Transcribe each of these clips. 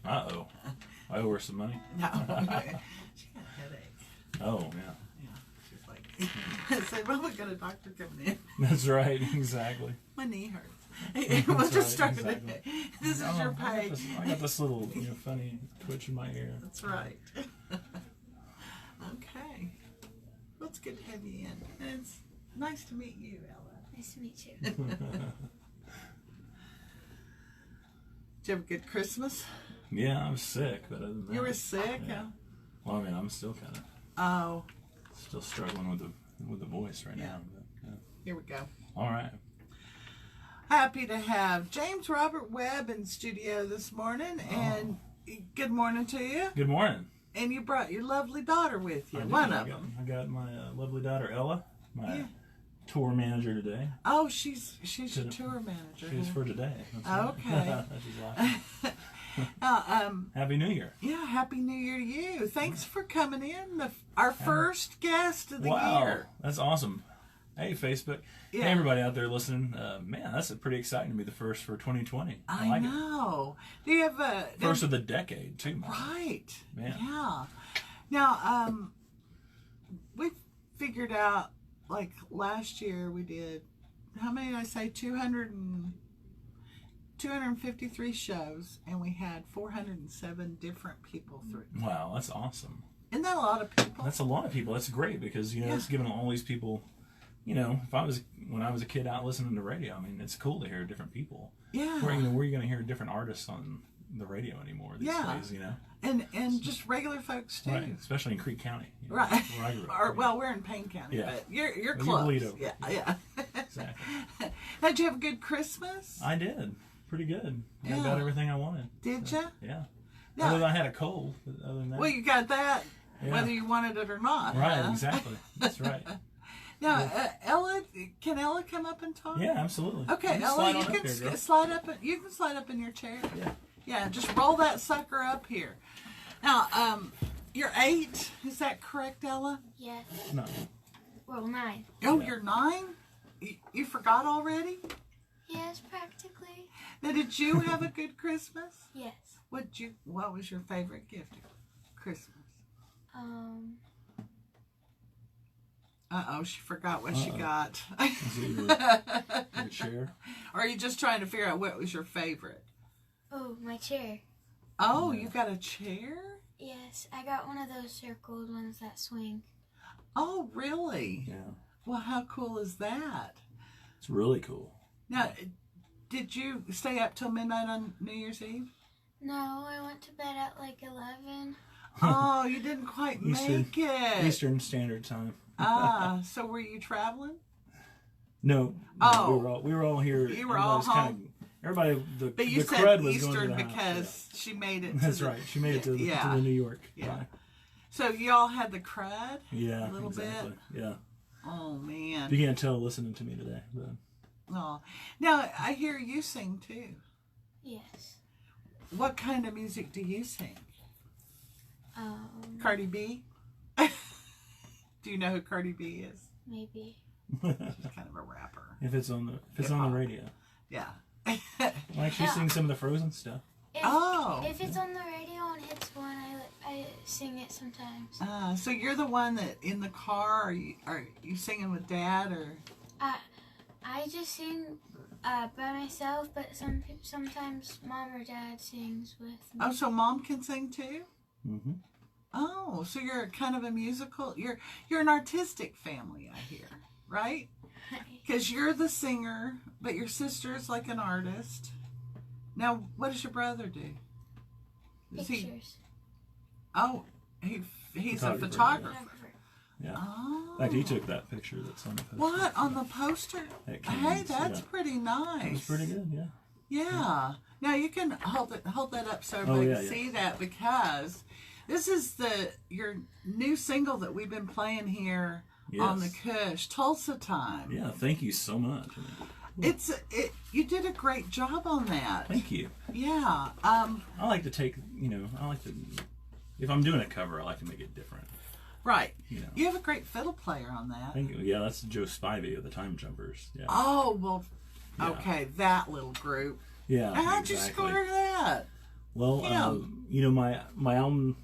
Uh-oh. I owe her some money? No. She got a headache. Oh, yeah. Yeah. She's like, I said, well, we got a doctor coming in. That's right, exactly. My knee hurts. We'll just start exactly. This is your page. I got this little funny twitch in my ear. That's right. Okay. Well, it's good to have you in. And it's nice to meet you, Ella. Nice to meet you. Did you have a good Christmas? Yeah, I was sick, but other than that. You were sick? Yeah. Well, I mean, I'm still kind of still struggling with the voice right now. But, yeah. Here we go. All right. Happy to have James Robert Webb in studio this morning, and good morning to you. Good morning. And you brought your lovely daughter with you. I them. I got my lovely daughter Ella, my tour manager today. Oh, she's your tour manager. She's for today. Okay. She's laughing. Happy New Year. Yeah, Happy New Year to you. Thanks for coming in. Our first guest of the year. That's awesome. Hey, Facebook. Yeah. Hey, everybody out there listening. Man, that's pretty exciting to be the first for 2020. I know. Do you have a... First of the decade, too. Mom. Right. Man. Yeah. Now, we figured out, like, last year we did, how many did I say? 253 shows, and we had 407 different people through. Wow, that's awesome. Isn't that a lot of people? That's a lot of people. That's great because, it's giving all these people... when I was a kid out listening to radio, I mean, it's cool to hear different people. Yeah. Where are you going to hear different artists on the radio anymore these days, And just regular folks, too. Right, especially in Creek County. Right. Where I grew up. Well, we're in Payne County, but you're close. You're yeah. Exactly. Now, did you have a good Christmas? I did. Pretty good. I got everything I wanted. Did you? Yeah. Yeah. Other than I had a cold, but other than that. Well, you got that, whether you wanted it or not. Right, exactly. That's right. Now, Ella, can Ella come up and talk? Yeah, absolutely. Okay, Ella, you can slide up. You can slide up in your chair. Yeah. Yeah, just roll that sucker up here. Now, you're 8. Is that correct, Ella? Yes. No. Well, 9. Oh, you're 9? You forgot already? Yes, practically. Now, did you have a good Christmas? Yes. What was your favorite gift at Christmas? Uh-oh, she forgot what she got. Is it your chair? Or are you just trying to figure out what was your favorite? Oh, my chair. Oh, you got a chair? Yes, I got one of those circled ones that swing. Oh, really? Yeah. Well, how cool is that? It's really cool. Now, did you stay up till midnight on New Year's Eve? No, I went to bed at like 11. Oh, you didn't quite make it. Eastern Standard Time. So were you traveling? No. Oh. We were all here. You were all home? Everybody, but you the said crud was Eastern going to the because house. she made it. That's right. She made it to the New York. Yeah. So y'all had the crud? Yeah, a little bit? Yeah. Oh, man. You can't tell listening to me today. But. Oh. Now, I hear you sing, too. Yes. What kind of music do you sing? Cardi B? Do you know who Cardi B is? Maybe. She's kind of a rapper. If it's on the radio. Yeah. Like she sings some of the Frozen stuff. If it's on the radio and hits one, I sing it sometimes. So you're the one that in the car, are you singing with Dad or? I just sing by myself, but sometimes Mom or Dad sings with me. Oh, so Mom can sing too? Mm-hmm. Oh, so you're kind of a musical. You're an artistic family, I hear, right? Because you're the singer, but your sister's like an artist. Now, what does your brother do? Pictures. He's a photographer. Yeah. Oh. In fact, he took that picture that's on the poster. What, on the poster? Hey, that's pretty nice. It's pretty good, yeah. Yeah. Now you can hold that up so everybody can see that, because this is your new single that we've been playing here on the Kush, Tulsa Time. Yeah, thank you so much. You did a great job on that. Thank you. Yeah. I like to take, if I'm doing a cover, I like to make it different. Right. You have a great fiddle player on that. Thank you. Yeah, that's Joe Spivey of the Time Jumpers. Yeah. Oh, well, okay, that little group. Yeah. How'd you score that? that? Well, Yeah. my album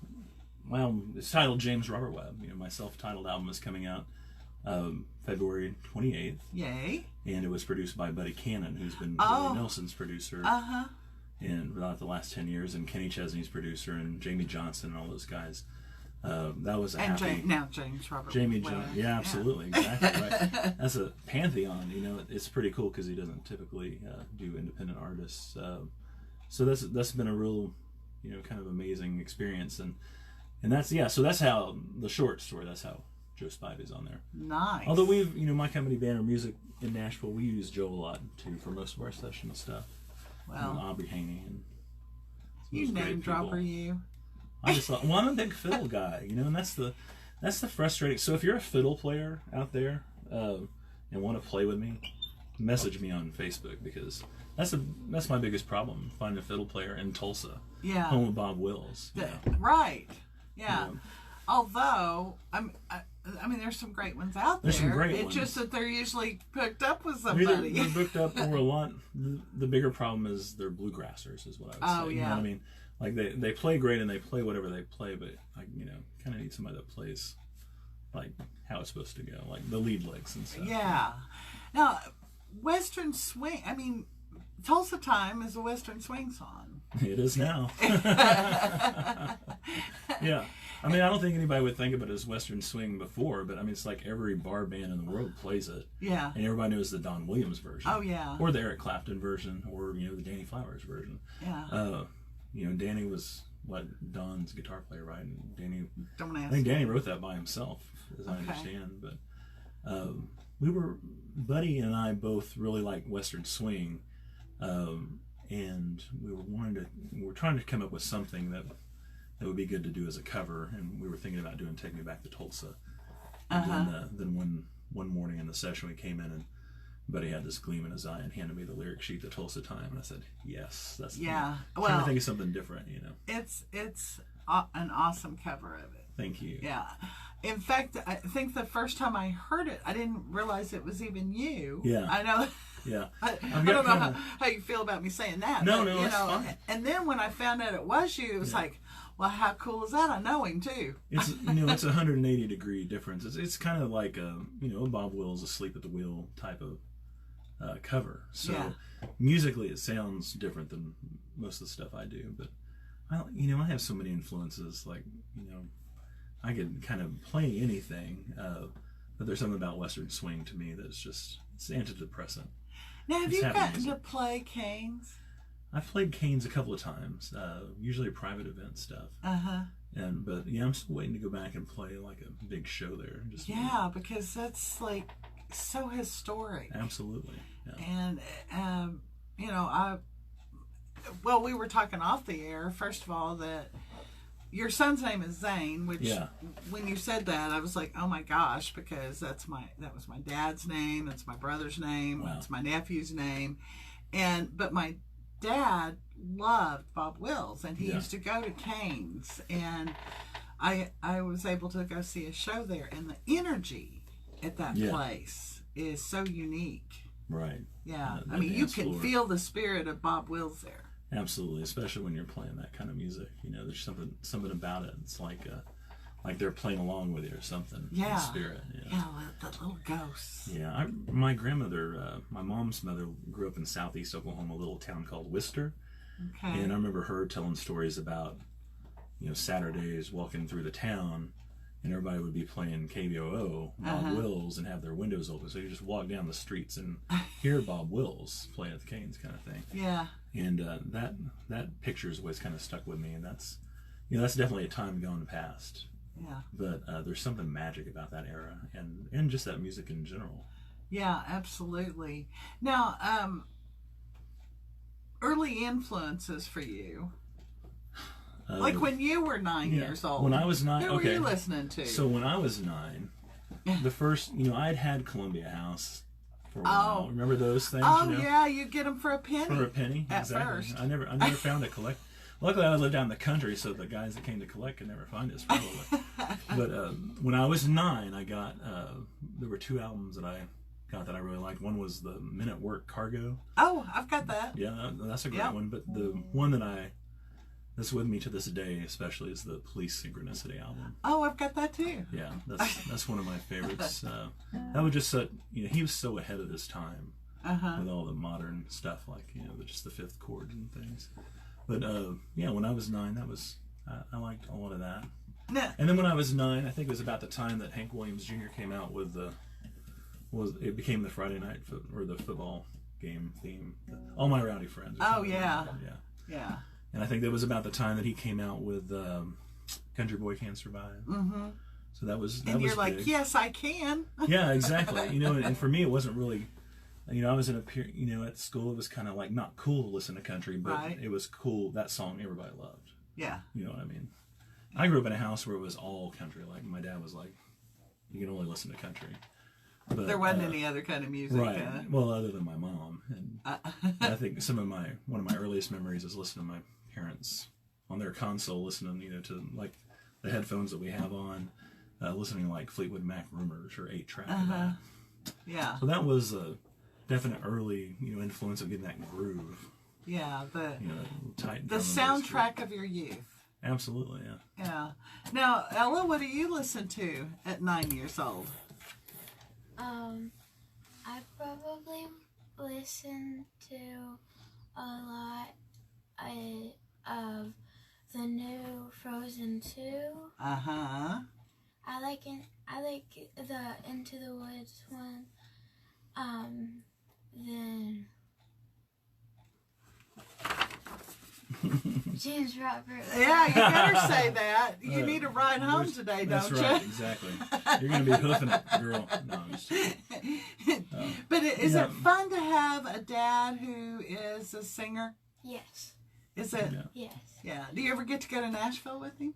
is titled James Robert Webb. My self-titled album is coming out February 28th. Yay. And it was produced by Buddy Cannon, who's been Willie Nelson's producer in about the last 10 years, and Kenny Chesney's producer, and Jamie Johnson and all those guys. That was a happy... James Robert Jamie Webb. Johnson. Yeah, absolutely. Exactly, right. That's a pantheon. It's pretty cool because he doesn't typically do independent artists. So that's been a real, kind of amazing experience. And that's, so that's how, the short story, that's how Joe Spivey's on there. Nice. Although we've, my company, Banner Music in Nashville, we use Joe a lot too for most of our session stuff. Well, Aubrey Haney and you name dropper, you. I just thought, I'm a big fiddle guy, and that's the frustrating. So if you're a fiddle player out there and want to play with me, message me on Facebook, because that's my biggest problem, finding a fiddle player in Tulsa. Yeah. Home of Bob Wills. Right. Yeah. Although I mean, there's some great ones out there. There's some great ones. It's just that they're usually hooked up with somebody. Either they're booked up, or a lot. The bigger problem is they're bluegrassers, is what I would say. Oh, yeah. You know what I mean? Like they play great and they play whatever they play, but kind of need somebody that plays like how it's supposed to go, like the lead licks and stuff. Yeah. Now, Western swing. I mean, Tulsa Time is a Western swing song. It is now. Yeah. I mean, I don't think anybody would think of it as Western swing before, but I mean, it's like every bar band in the world plays it. Yeah. And everybody knows the Don Williams version. Oh, yeah. Or the Eric Clapton version, or, the Danny Flowers version. Yeah. Danny was, Don's guitar player, right? And Danny, Don't ask. I think Danny wrote that by himself, as I understand. But Buddy and I both really like Western swing, and we were trying to come up with something that would be good to do as a cover, and we were thinking about doing "Take Me Back to Tulsa." And then one morning in the session, we came in and Buddy had this gleam in his eye and handed me the lyric sheet, "The Tulsa Time," and I said, "Yes, that's trying to think of something different." It's an awesome cover of it. Thank you. Yeah. In fact, I think the first time I heard it, I didn't realize it was even you. Yeah. I know. Yeah. I don't know how you feel about me saying that. No, but, that's fine. And then when I found out it was you, it was like, well, how cool is that? I know him too. It's it's a 180-degree difference. It's kind of like a Bob Wills Asleep at the Wheel type of cover. So musically, it sounds different than most of the stuff I do. But I have so many influences. Like I could kind of play anything, but there's something about Western swing to me that's just it's antidepressant. Now, have you gotten to play Canes? I've played Canes a couple of times, usually private event stuff. But I'm still waiting to go back and play like a big show there. Because that's like so historic. Absolutely. Yeah. And we were talking off the air. First of all, that your son's name is Zane, which when you said that, I was like, oh my gosh, because that was my dad's name, it's my brother's name, it's my nephew's name, but my dad loved Bob Wills, and he used to go to Canes, and I was able to go see a show there, and the energy at that place is so unique. Right. Yeah. I mean, you can feel the spirit of Bob Wills there. Absolutely, especially when you're playing that kind of music. There's something about it. It's like they're playing along with you or something. Yeah. In the spirit. Yeah, the little ghosts. Yeah. My grandmother, my mom's mother, grew up in southeast Oklahoma, a little town called Wister. Okay. And I remember her telling stories about, Saturdays walking through the town, and everybody would be playing KBOO, Bob Wills, and have their windows open. So you just walk down the streets and hear Bob Wills play at the Canes, kind of thing. Yeah. And that picture's always kind of stuck with me, and that's definitely a time gone past. Yeah. But there's something magic about that era, and just that music in general. Yeah, absolutely. Now, early influences for you. Like when you were 9 years old. When I was 9, who were you listening to? So when I was 9, the first, I'd had Columbia House for a while. Remember those things? Oh, yeah, you get them for a penny. For a penny, exactly. First. I never found a collect. Luckily, I lived out in the country, so the guys that came to collect could never find us, probably. But when I was 9, I got there were 2 albums that I got that I really liked. One was the Men at Work Cargo. Oh, I've got that. Yeah, that's a great Yep. one. But the one that's with me to this day, especially, is the Police Synchronicity album. Oh, I've got that too. Yeah, that's one of my favorites. That was just he was so ahead of his time with all the modern stuff, like just the fifth chord and things. But when I was 9, I liked a lot of that. Yeah. And then when I was 9, I think it was about the time that Hank Williams Jr. came out with it became the Friday night or the football game theme, All My Rowdy Friends. Oh yeah. Yeah. And I think that was about the time that he came out with Country Boy Can't Survive. Mm-hmm. So that was and you're like, big. yes, I can. Yeah, exactly. And for me, it wasn't really. I was in at school. It was kind of like not cool to listen to country, but it was cool. That song everybody loved. Yeah. You know what I mean? I grew up in a house where it was all country. Like my dad was like, you can only listen to country. But there wasn't any other kind of music. Right. Well, other than my mom. And I think one of my earliest memories is listening to my parents on their console, listening, to like the headphones that we have on, listening to like Fleetwood Mac Rumors or 8-track. Yeah. So that was a definite early, influence of getting that groove. Yeah. The tight. The soundtrack of your youth. Absolutely. Yeah. Yeah. Now, Ella, what do you listen to at 9 years old? I probably listen to a lot of the new Frozen 2. Uh-huh. I like the Into the Woods one. Then James Robert. Yeah, you better say that. You need a ride home today, don't you? That's right, exactly. You're going to be hoofing it, girl. No, I'm just kidding. But is it fun to have a dad who is a singer? Yes. Is it? Yeah. Yes. Yeah. Do you ever get to go to Nashville with him?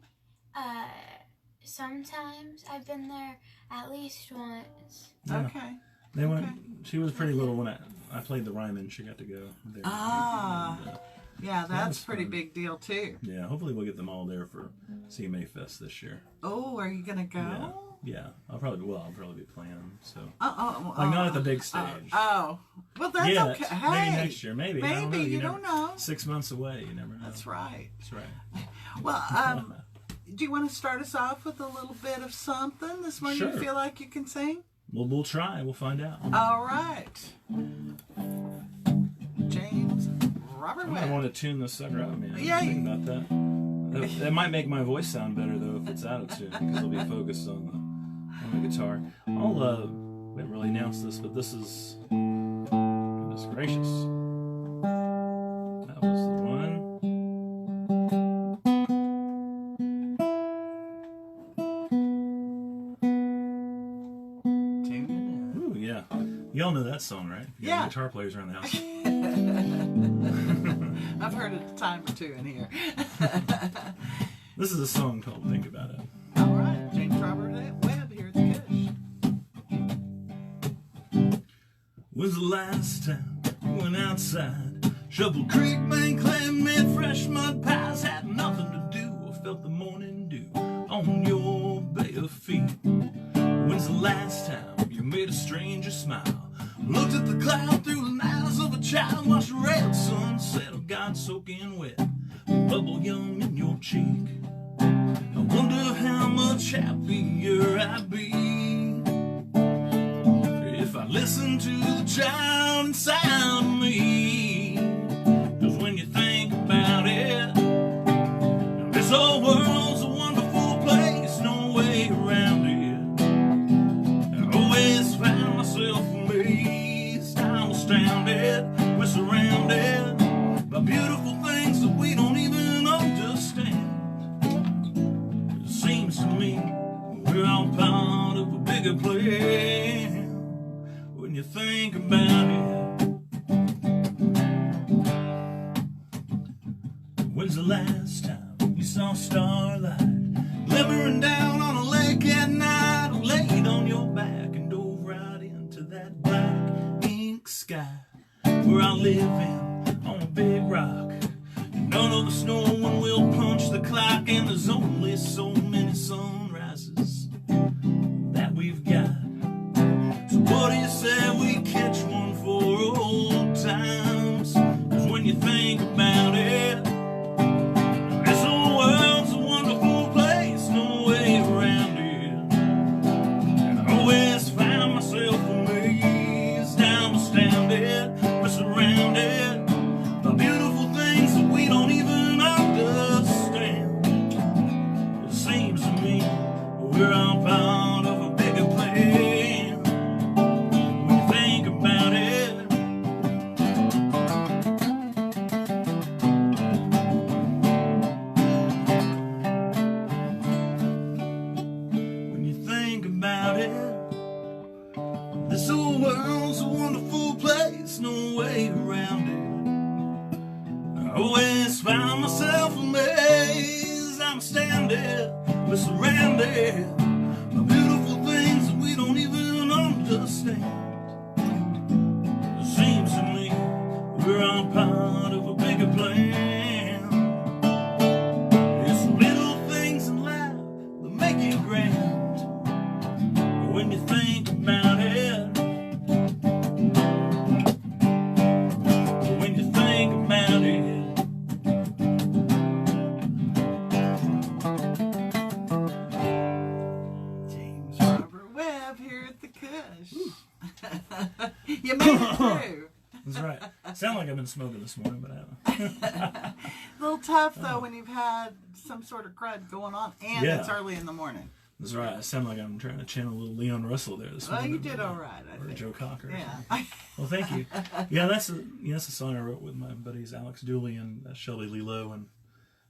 Sometimes I've been there at least once. Yeah. Okay. They went. She was pretty little when I played the Ryman. She got to go there. Ah. And, yeah, that's a pretty fun. big deal too. Yeah, hopefully we'll get them all there for CMA Fest this year. Oh, are you gonna go? Yeah. I'll probably be playing. So like not at the big stage. Well, that's okay. Hey, maybe next year. Maybe I don't know. You don't know. 6 months away. You never know. That's right. That's right. Well, do you want to start us off with a little bit of something this morning? Sure. You feel like you can sing? Well, we'll try. We'll find out. All right. James Robert Webb. I want to tune this sucker up, man. Yeah. Think about that. That might make my voice sound better though if it's out of tune because I'll be focused on the guitar. We haven't really announced this, but this is goodness gracious. That was the one. Ooh, yeah. Y'all know that song, right? You got guitar players around the house. I've heard it a time or two in here. This is a song called Think About It. All right, James Robert Webb here at the Kush. When's the last time you went outside? Shoveled creek, bank, clam, made fresh mud pies, had nothing to do, or felt the morning dew on your bare feet. When's the last time you made a stranger smile? Looked at the cloud through the eyes of a child, watched the red sunset of God soaking wet, bubble gum in your cheek. I wonder how much happier I'd be if I listened to the child inside of me. 'Cause when you think about it, this whole world's a wonderful place, no way around it. I always found myself amazed, I'm astounded. We're surrounded by beautiful things that we don't even understand. It seems to me we're all part of a bigger plan when you think about it. When's the last time you saw starlight glimmering down on a lake at night, or laid on your back and dove right into that black ink sky where I live in on a big rock? None of us know when we'll punch the clock, and there's only so many sunrises that we've got. So what do you say we we're surrounded by beautiful things that we don't even understand. It seems to me we're all part of a bigger plan. It's the little things in life that make it grand. When you think about it, when you think about it. James Robert Webb here at the Kush. You made it through. That's right. Sound like I've been smoking this morning, but I haven't. A little tough though when you've had some sort of crud going on and Yeah. it's early in the morning. That's right. I sound like I'm trying to channel a little Leon Russell there this Well, morning. you did all right, I Or think. Joe Cocker. Yeah. Well, thank you. Yeah, that's a song I wrote with my buddies Alex Dooley and Shelby Lilo, and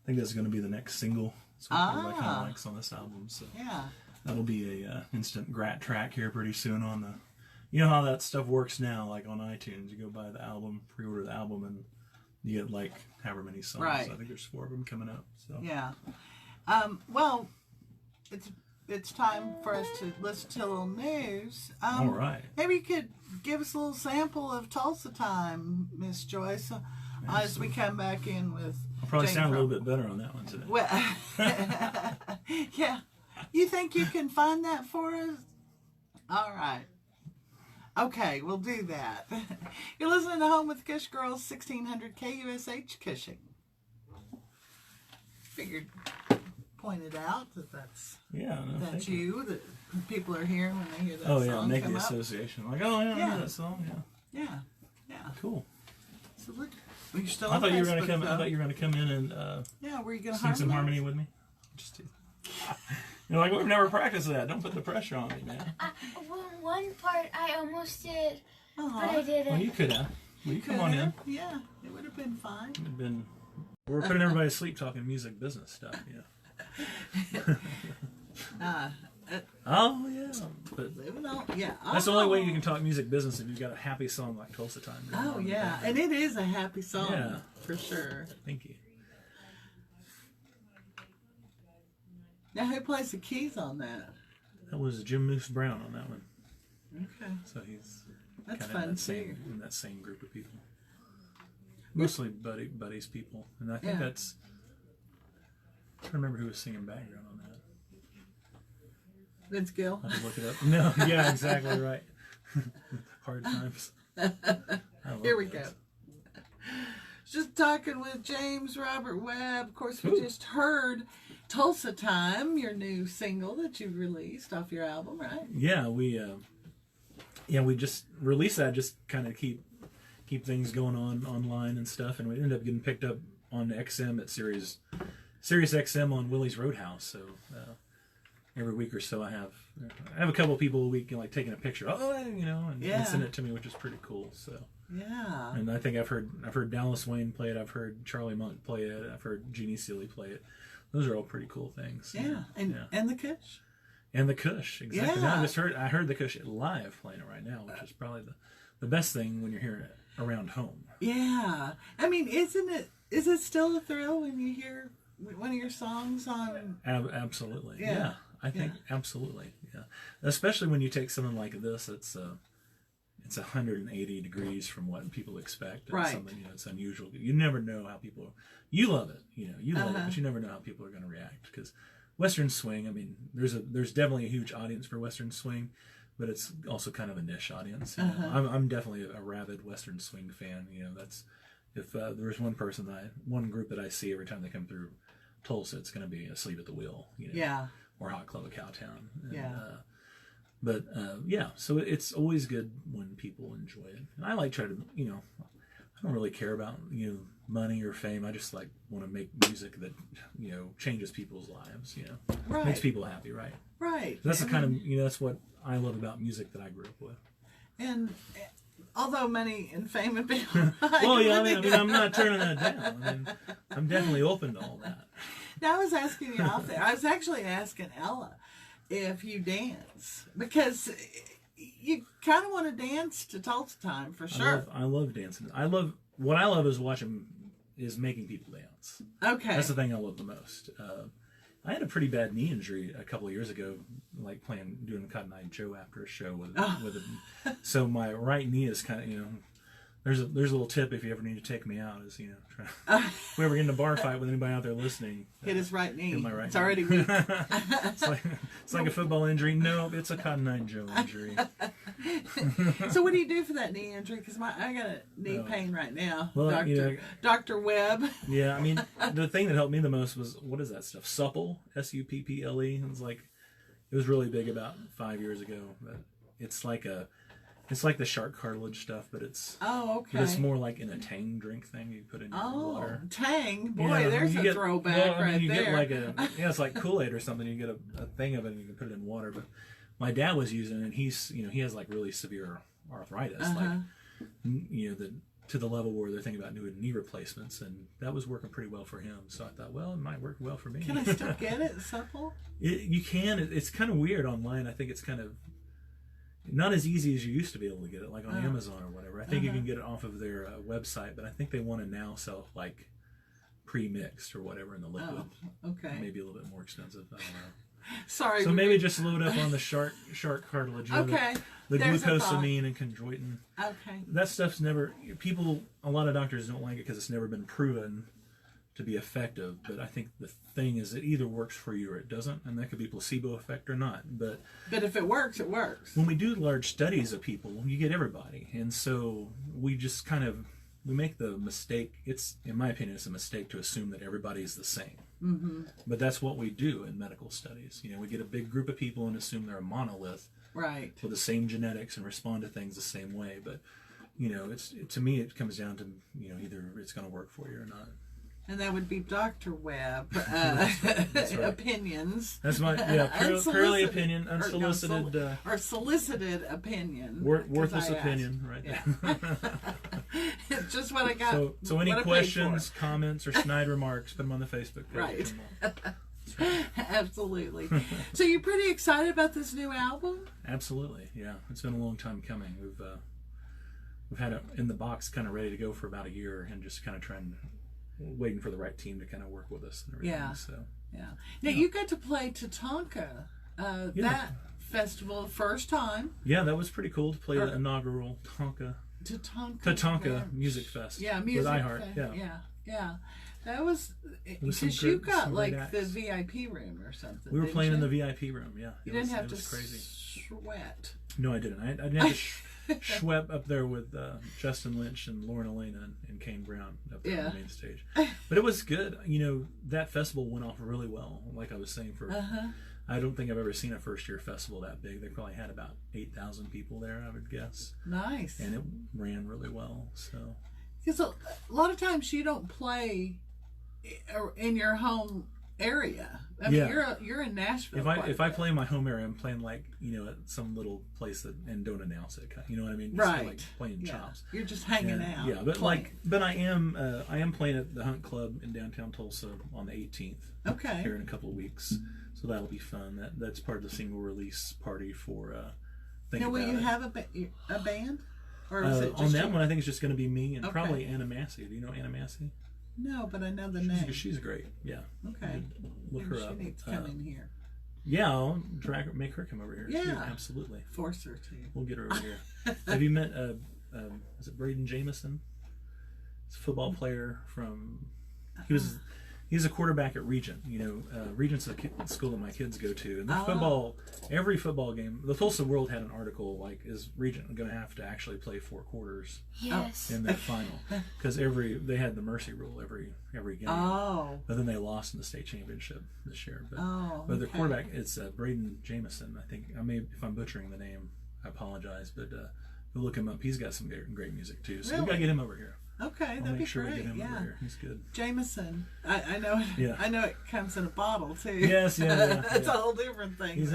I think that's going to be the next single. That's what everybody kind of likes on this album. So Yeah. that'll be a instant grat track here pretty soon on the. You know how that stuff works now, like on iTunes. You go buy the album, pre-order the album, and you get like however many songs. Right. I think there's 4 of them coming up. So Yeah. Well, it's time for us to listen to a little news. all right. Maybe you could give us a little sample of Tulsa Time, Miss Joyce, as we come back in with. I'll probably James sound a little Robert. bit better on that one today. Well, yeah. You think you can find that for us? All right. Okay, we'll do that. You're listening to Home with Kush Girls, 1600 KUSH Cushing. Figured, pointed out that's Yeah. No, thank you, that people are hearing when they hear that Oh song yeah, make come the up. association. Like, oh yeah, I Yeah. know that song. Yeah. Yeah, yeah. Cool. So look, you're still I on thought you were Facebook, gonna come. though. I thought you were gonna come in and Yeah, were you going to sing some harmony with me. Just to, you're like, we've never practiced that. Don't put the pressure on me, man. One part I almost did, but I Uh-huh. didn't. Well, you could have. Well, you come on in. Yeah, it would have been fine. It'd been. We're putting everybody to sleep talking music business stuff. Yeah. Oh yeah, but Living on, yeah. that's the only way you can talk music business if you've got a happy song like Tulsa Time. going Oh on in the yeah, background. and it is a happy song Yeah. for sure. Thank you. Now, who plays the keys on that? That was Jim Moose Brown on that one. Okay, So he's that's kind of fun in that too. same in that same group of people. Mostly buddies people, and I think Yeah. that's. I don't remember who was singing background on that. Vince Gill. I have to look it up. No, yeah, exactly right. Hard times. I love Here we those. go. Just talking with James Robert Webb. Of course, we Ooh. just heard Tulsa Time, your new single that you released off your album, right? Yeah, we just released that, just kind of keep things going on online and stuff, and we ended up getting picked up on XM at Sirius XM on Willie's Roadhouse. So every week or so, I have a couple of people a week like taking a picture, and send it to me, which is pretty cool. So Yeah. and I think I've heard Dallas Wayne play it, I've heard Charlie Monk play it, I've heard Jeannie Seeley play it. Those are all pretty cool things. Yeah. And the Kush. And the Kush, exactly. Now Yeah. I heard the Kush live playing it right now, which is probably the best thing when you're hearing it around home. Yeah. I mean, is it still a thrill when you hear one of your songs on? Absolutely. Yeah. Yeah. I think absolutely. Yeah. Especially when you take something like this, it's 180 degrees from what people expect. And Right. something, it's unusual. You never know how you love it, you love it, Uh-huh. but you never know how people are going to react, because Western swing, I mean, there's definitely a huge audience for Western swing, but it's also kind of a niche audience. You know? Uh-huh. I'm definitely a rabid Western swing fan. That's if there's one group that I see every time they come through Tulsa, it's going to be Asleep at the Wheel, Yeah. or Hot Club of Cowtown. Yeah. But so it's always good when people enjoy it. And I try to, I don't really care about, money or fame. I just want to make music that, changes people's lives, Right. makes people happy, right? Right. That's the kind of, that's what I love about music that I grew up with. And although money and fame have been Well, yeah, I mean, I'm not turning that down. I mean, I'm definitely open to all that. Now, I was asking you out there. I was actually asking Ella if you dance, because you kind of want to dance to Tulsa Time for sure. I love dancing. What I love is making people dance. Okay. That's the thing I love the most. I had a pretty bad knee injury a couple of years ago, like doing the Cotton Eye Joe after a show so my right knee is kind of, there's a little tip if you ever need to take me out is, if we ever get in a bar fight with anybody out there listening. Hit his right knee. Hit my right knee. Already weak. it's like a football injury. No, it's a Cotton Eye Joe injury. So what do you do for that knee injury? Because I got a knee pain right now. Well, Dr. Webb. Yeah, I mean, the thing that helped me the most was, what is that stuff? Supple, Supple. It was really big about 5 years ago. But it's like the shark cartilage stuff, but it's more like in a Tang drink thing you put in your water. Tang, boy, there's a throwback right there. Get it's like Kool-Aid or something. You get a thing of it and you can put it in water. But my dad was using it, and he has like really severe arthritis, to the level where they're thinking about doing knee replacements, and that was working pretty well for him. So I thought, well, it might work well for me. Can I still get it, Supple? You can. It's kind of weird online. I think it's kind of not as easy as you used to be able to get it, like on Amazon or whatever. I think you can get it off of their website, but I think they want to now sell like pre-mixed or whatever in the liquid. Oh, okay. Maybe a little bit more expensive. I don't know. Sorry. So maybe just load up on the shark cartilage. Okay. The glucosamine and chondroitin. Okay. That stuff's never. A lot of doctors don't like it because it's never been proven to be effective. But I think the thing is, it either works for you or it doesn't, and that could be placebo effect or not. But if it works, it works. When we do large studies of people, you get everybody, and so we just we make the mistake. In my opinion, it's a mistake to assume that everybody is the same. Mm-hmm. But that's what we do in medical studies. We get a big group of people and assume they're a monolith, right, with the same genetics and respond to things the same way. But to me, it comes down to either it's going to work for you or not. And that would be Dr. Webb that's right. Opinions. That's my purely opinion, unsolicited or solicited opinion. Worthless opinion, right there. It's just what I got. So any questions, comments, or snide remarks, put them on the Facebook page. Right. Absolutely. So you're pretty excited about this new album? Absolutely, yeah. It's been a long time coming. We've had it in the box, kind of ready to go for about a year, and just kind of waiting for the right team to kind of work with us and everything. Yeah. So Now you got to play Tatanka, that festival first time. Yeah, that was pretty cool to play the inaugural Tatanka Music Fest. Yeah, music with iHeart. Yeah. That was because you got like the VIP room or something. We were playing in the VIP room. Yeah, you didn't have to crazy. Sweat. No, I didn't. I didn't have to schwep up there with Justin Lynch and Lauren Elena and Kane Brown up there on the main stage. But it was good. That festival went off really well. Like I was saying, I don't think I've ever seen a first-year festival that big. They probably had about 8,000 people there, I would guess. Nice. And it ran really well. So, because a lot of times you don't play in your home area. I mean, you're in Nashville. If I play in my home area, I'm playing at some little place and don't announce it. You know what I mean? Just right. Like playing chops. You're just hanging out. Yeah, but I am playing at the Hunt Club in downtown Tulsa on the 18th. Okay. Here in a couple of weeks, so that'll be fun. That's part of the single release party for. Now, will you have a band? Or is it just on that one? I think it's just going to be me and probably Anna Massey. Do you know Anna Massey? No, but I know the name. She's great. Yeah. Okay. Look her up. She needs to come in here. Yeah, I'll make her come over here. Yeah, too. Absolutely. Force her to. We'll get her over here. Have you met? Is it Braden Jameson? He's a football player from. He's a quarterback at Regent. Regent's a school that my kids go to, and every football game, the Tulsa World had an article like, is Regent going to have to actually play 4 quarters? Yes. In their final, because they had the mercy rule every game. Oh. But then they lost in the state championship this year. But the quarterback, it's Braden Jameson. I think if I'm butchering the name, I apologize. But go look him up. He's got some great music too. So we got to get him over here. Okay, that'd be sure great. We get him over here. He's good. Jameson, I know. Yeah. I know it comes in a bottle too. Yes, yeah. It's a whole different thing.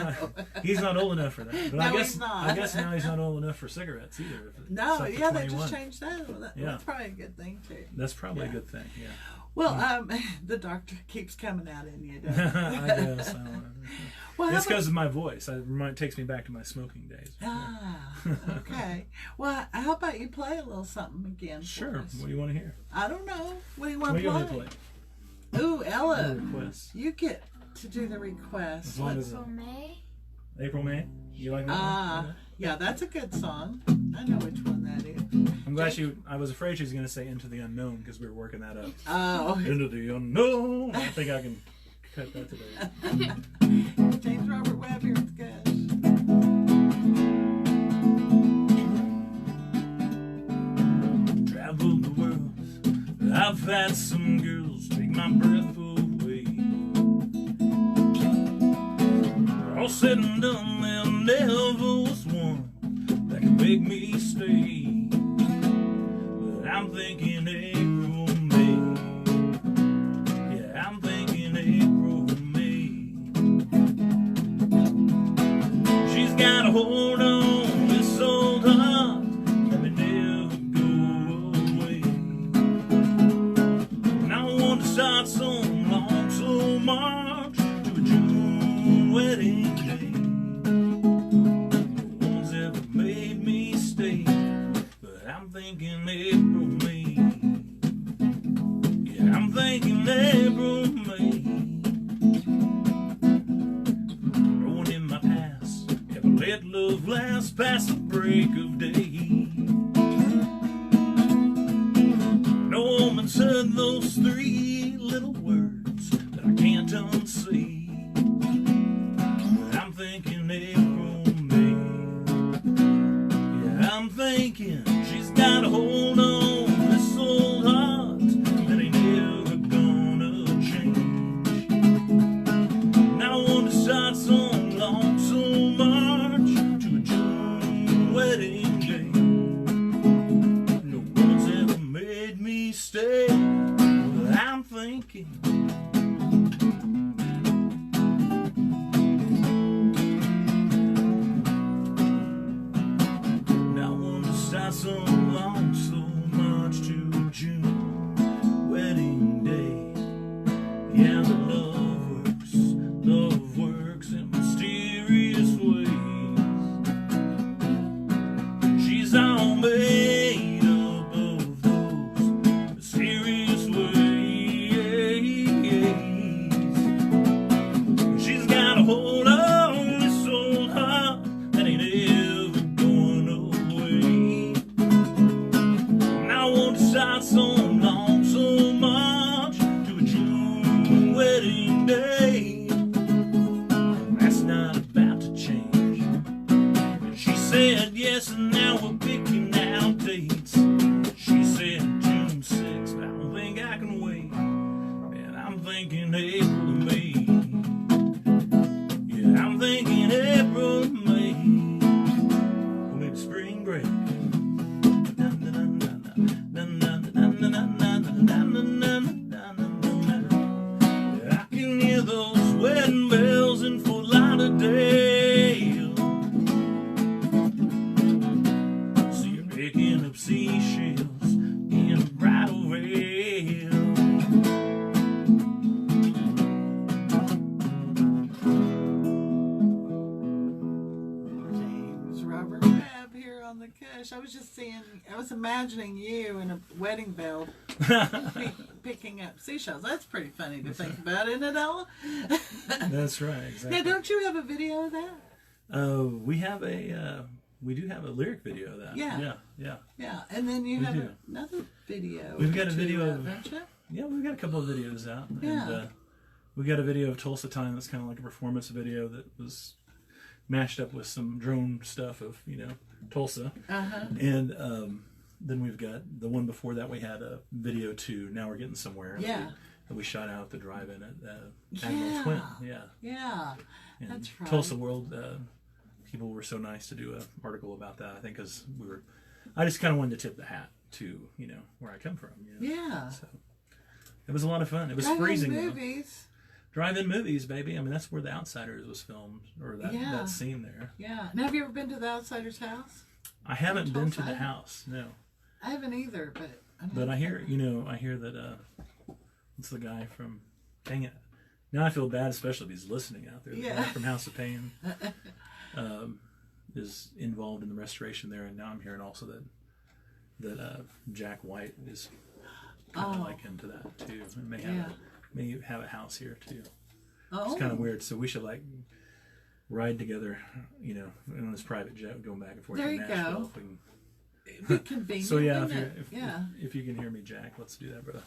He's not old enough for that. But No, I guess he's not. I guess now he's not old enough for cigarettes either. No, they just changed that. Well, that's probably a good thing too. That's probably a good thing. Yeah. Well, the doctor keeps coming out in you, doesn't he? I guess. I don't know. Well, it's because of my voice. It takes me back to my smoking days. Okay. Well, how about you play a little something again? Sure. For us? What do you want to hear? I don't know. What do you want to play? What do you want to play? Ooh, Ella, requests. you get to do the request. As long as April, May. April, May. You like that? one? Yeah, that's a good song. I know which one that is. I'm glad I was afraid she was going to say Into the Unknown because we were working that up. Oh. Into the Unknown. I think I can cut that today. James Robert Webb here with Gush. Traveled the world. I've had some girls take my breath away. All said and done, there never was one that could make me stay. But I'm thinking April, May. Yeah, I'm thinking April, May. She's got a hold on this old heart that may never go away. And I want to start so long, so much to a June wedding day. No one's ever made me stay, but I'm thinking April, May. Yeah, I'm thinking April, May. Rolling in my past, have I let love last past the break of day? No woman said those three little words that I can't unsay. But I'm thinking April, May. Yeah, I'm thinking she's got a hold on this old heart that ain't never gonna change. And I want to start so long, so much to a June wedding day. No one's ever made me stay, but I'm thinking. And I want to start so long, so much to a June wedding day. Yeah, the love works in mysterious ways. She's all made up of those mysterious ways. She's got a hold on this old heart that ain't ever going away. And I want to start so long, so much to a June wedding day. That's not about to change. She said yes, and now we're picking out dates. She said June 6th, but I don't think I can wait. And I'm thinking April, May. Yeah, I'm thinking April, May. Or maybe spring break. I can hear those wedding bells in Fort Lauderdale. So you're picking up seashells in a bridal veil. James Robert Webb here on the Gush. I was imagining you in a wedding bell picking up seashells. That's pretty funny to think about, isn't it, Ella? That's right, exactly. Now, don't you have a video of that? We do have a lyric video of that. Yeah. Yeah. Yeah, and then you We have do. another video. We've got a too, video of- don't you? Yeah, we've got a couple of videos out. Yeah. And we got a video of Tulsa Time that's kind of like a performance video that was mashed up with some drone stuff of, Tulsa. Uh-huh. And then we've got the one before that we had a video too. Now we're getting somewhere. Yeah. That we shot out at the drive-in at Admiral Twin. Yeah. Yeah, And that's right. Tulsa World, people were so nice to do an article about that. I think because I just kind of wanted to tip the hat to, where I come from. Yeah. So it was a lot of fun. It was Drive-in freezing. though. movies. Drive-in movies, baby. I mean, that's where The Outsiders was filmed, or that scene there. Yeah. Now, have you ever been to the Outsider's house? I haven't been to Tulsa? the house, no. I haven't either, but... But I hear that, what's the guy from, dang it. Now I feel bad, especially if he's listening out there. The Yeah. guy from House of Pain is involved in the restoration there, and now I'm hearing also that Jack White is kind of like into that too. And may have a house here too. Oh. It's kind of weird. So we should like ride together, you know, in this private jet going back and forth There to you Nashville. go. If we can. It'd be convenient. So yeah, if you can hear me, Jack, let's do that, brother.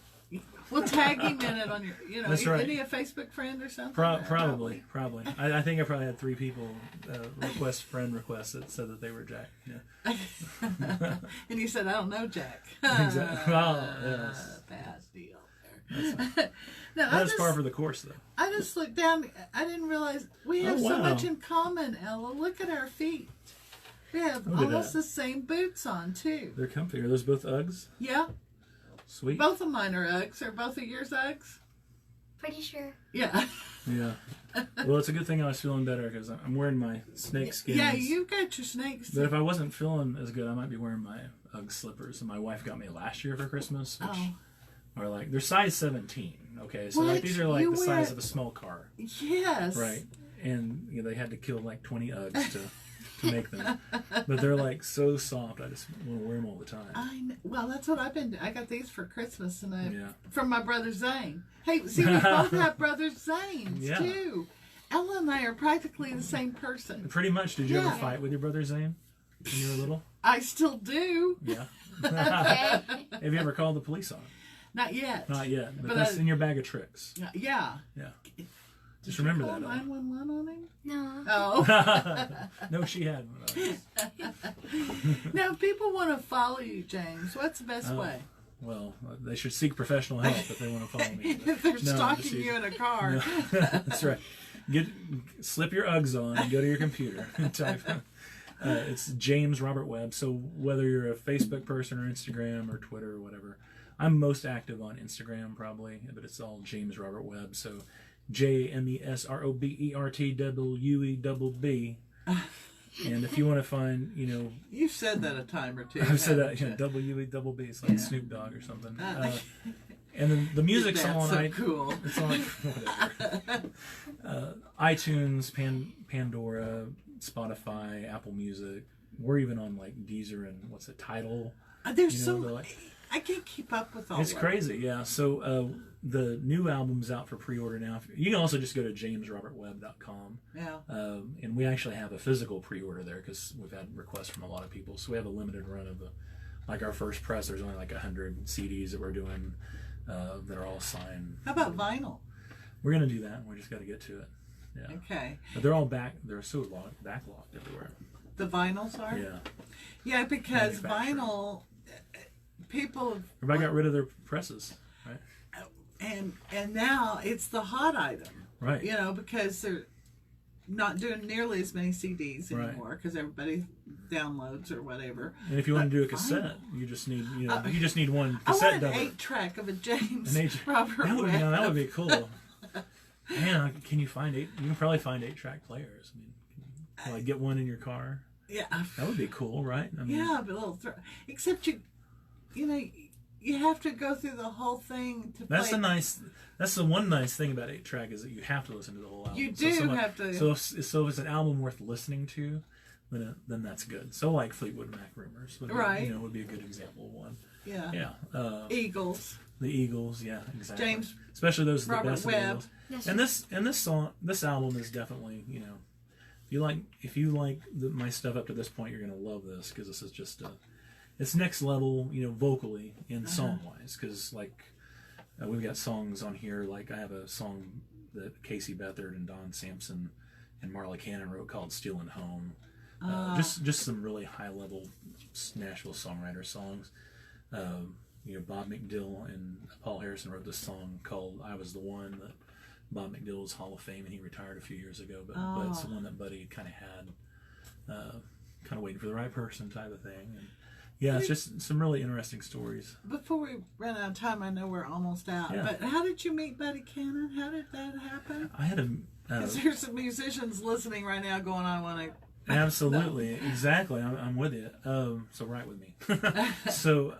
We'll tag him in it on your, you know, That's right. Isn't he a Facebook friend or something? Probably. I think I probably had 3 people friend requests that said that they were Jack. Yeah. And you said, I don't know Jack. Exactly. Well, yes. Bad deal That's, no, that's par for the course, though. I just looked down. I didn't realize we have so wow. much in common, Ella. Look at our feet. We have Look at almost that. the same boots on, too. They're comfy. Are those both Uggs? Yeah. Sweet. Both of mine are Uggs. Are both of yours Uggs? Pretty sure. Yeah. Yeah. Well, it's a good thing I was feeling better because I'm wearing my snake skins. Yeah, you got your snakes. But if I wasn't feeling as good, I might be wearing my Ugg slippers. And my wife got me last year for Christmas, which are like, they're size 17. Okay, so like these are like the size of a small car. Yes. Right. And you know, they had to kill like 20 Uggs to make them. But they're like so soft. I just want to wear them all the time. Well, that's what I've been doing. I got these for Christmas and Yeah. from my brother Zane. Hey, see, we both have brothers Zanes Yeah. too. Ella and I are practically the same person. Pretty much. Did you ever Yeah. fight with your brother Zane when you were little? I still do. Yeah. Okay. Have you ever called the police on him? Not yet. Not yet. But But that's in your bag of tricks. Yeah. Yeah. Just remember Call that. Ella. 911 on him? No. Oh. No, she hadn't. Now, if people want to follow you, James, what's the best Oh. way? Well, they should seek professional help if they want to follow me. If they're No, stalking just- you in a car. No, that's right. Slip your Uggs on and go to your computer and type. It's James Robert Webb. So whether you're a Facebook person or Instagram or Twitter or whatever, I'm most active on Instagram probably, but it's all James Robert Webb. So JamesRobertWebbB. And if you want to find, you know, You've said that a time or two. I've said that, haven't WEBB. It's like Yeah. Snoop Dogg or something. And then the music's That's on so cool. It's on whatever. iTunes, Pandora, Spotify, Apple Music. We're even on like Deezer and what's it, Tidal. There's You know, so they're like- I can't keep up with all It's of crazy, yeah. So the new album's out for pre-order now. You can also just go to jamesrobertwebb.com. it. Yeah. And we actually have a physical pre-order there because we've had requests from a lot of people. So we have a limited run of like our first press. There's only like 100 CDs that we're doing that are all signed. How about vinyl? We're gonna do that. We just got to get to it. Yeah. Okay. But they're all They're so backlogged everywhere. The vinyls are? Yeah. Yeah, because Manufacturing. vinyl, people, Everybody got rid of their presses, right? and now it's the hot item. Right. You know, because they're not doing nearly as many CDs Right. anymore because everybody downloads or whatever. And if you want to do a But cassette, you just need one I cassette want an double. 8-track of a James An 8 Robert that would, Webb. that would be cool. Man, can you find 8? You can probably find 8-track players. I mean, can you, like get one in your car. Yeah. That would be cool, right? I mean, Yeah, but a little except you know, you have to go through the whole thing to That's play. That's the one nice thing about 8-track is that you have to listen to the whole album. You do have to. So if it's an album worth listening to, then that's good. So like Fleetwood Mac Rumors would be, Right. would be a good example of one. Yeah. Yeah. Eagles. The Eagles, yeah, exactly. James especially those are the Robert best Webb. of the Eagles. And this album is definitely, if you like my stuff up to this point, you're gonna love this because this is just it's next level, vocally and song wise. Because we've got songs on here. Like I have a song that Casey Beathard and Don Sampson and Marla Cannon wrote called "Stealing Home." Just some really high level Nashville songwriter songs. Bob McDill and Paul Harrison wrote this song called "I Was the One" that Bob McDill was Hall of Fame and he retired a few years ago, but it's the one that Buddy kind of had, kind of waiting for the right person type of thing. And yeah, it's just some really interesting stories. Before we run out of time, I know we're almost out. Yeah. But how did you meet Buddy Cannon? How did that happen? I had a Because there's some musicians listening right now going, I want to. absolutely exactly. I'm with you. So right with me. So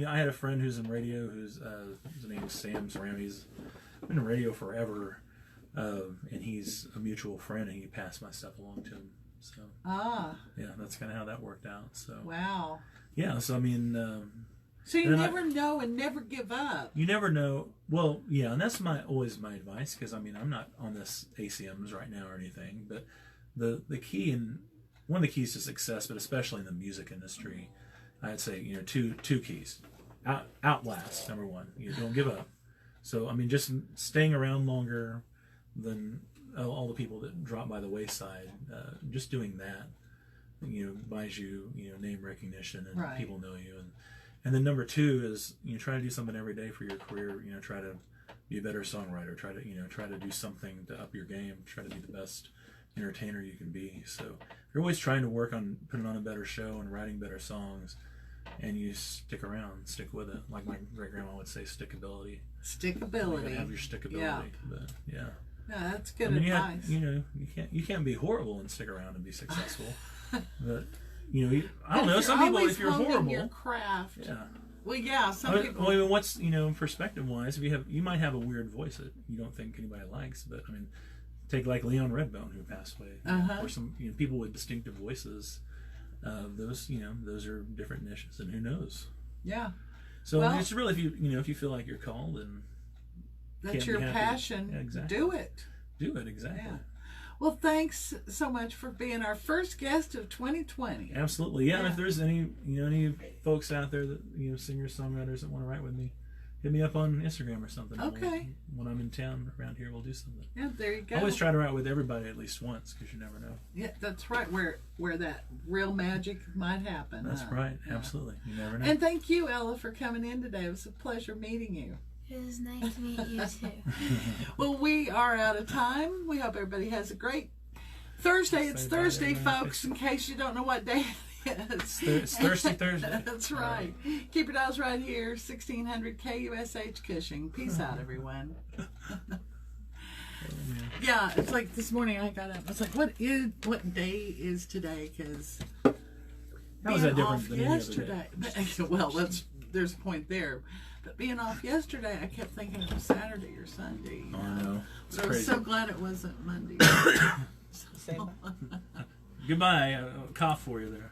I had a friend who's in radio. His name is Sam Saram. He's been in radio forever, and he's a mutual friend. And he passed my stuff along to him. So yeah, that's kind of how that worked out. So Wow. yeah. So I mean, So you never know and never give up. You never know. Well, yeah, and that's always my advice, because I mean, I'm not on this ACMs right now or anything, but the key, and one of the keys to success, but especially in the music industry, I'd say, you know, two keys. Outlast, number one. You don't give up. So I mean, just staying around longer than all the people that drop by the wayside. Just doing that, you know, buys you, you know, name recognition, and right. people know you. And then number two is, you know, try to do something every day for your career. You know, try to be a better songwriter. Try to do something to up your game. Try to be the best entertainer you can be. So you're always trying to work on putting on a better show and writing better songs, and you stick around, stick with it. Like my great grandma would say, stickability. Stickability. You gotta have your stickability. Yeah. But yeah. Yeah, that's good advice. You can't be horrible and stick around and be successful. But you know, I don't know. Some people, if you're horrible, your craft. Yeah. Well, yeah. Some people. Well, I mean, what's, you know, perspective wise, you might have a weird voice that you don't think anybody likes, but I mean, take like Leon Redbone, who passed away, or some, you know, people with distinctive voices. Those are different niches, and who knows? Yeah. So it's really, if you feel like you're called and that's your passion. Yeah, exactly. Do it. Do it, exactly. Yeah. Well, thanks so much for being our first guest of 2020. Absolutely, yeah. And if there's any folks out there that, you know, singers, songwriters that want to write with me, hit me up on Instagram or something. Okay. When I'm in town around here, we'll do something. Yeah, there you go. I always try to write with everybody at least once, because you never know. Yeah, that's right. Where that real magic might happen. That's right. Yeah. Absolutely. You never know. And thank you, Ella, for coming in today. It was a pleasure meeting you. It was nice to meet you too. Well, we are out of time. We hope everybody has a great Thursday. It's Thursday, folks, in case you don't know what day it is. It's Thirsty Thursday. That's right. Keep your dials right here, 1600 KUSH Cushing. Peace out, everyone. Yeah, it's like this morning I got up. I was like, what day is today? Because how is that different than yesterday? Well, there's a point there. But being off yesterday, I kept thinking it was Saturday or Sunday. Oh, I know. But I was so glad it wasn't Monday. Goodbye. Cough for you there.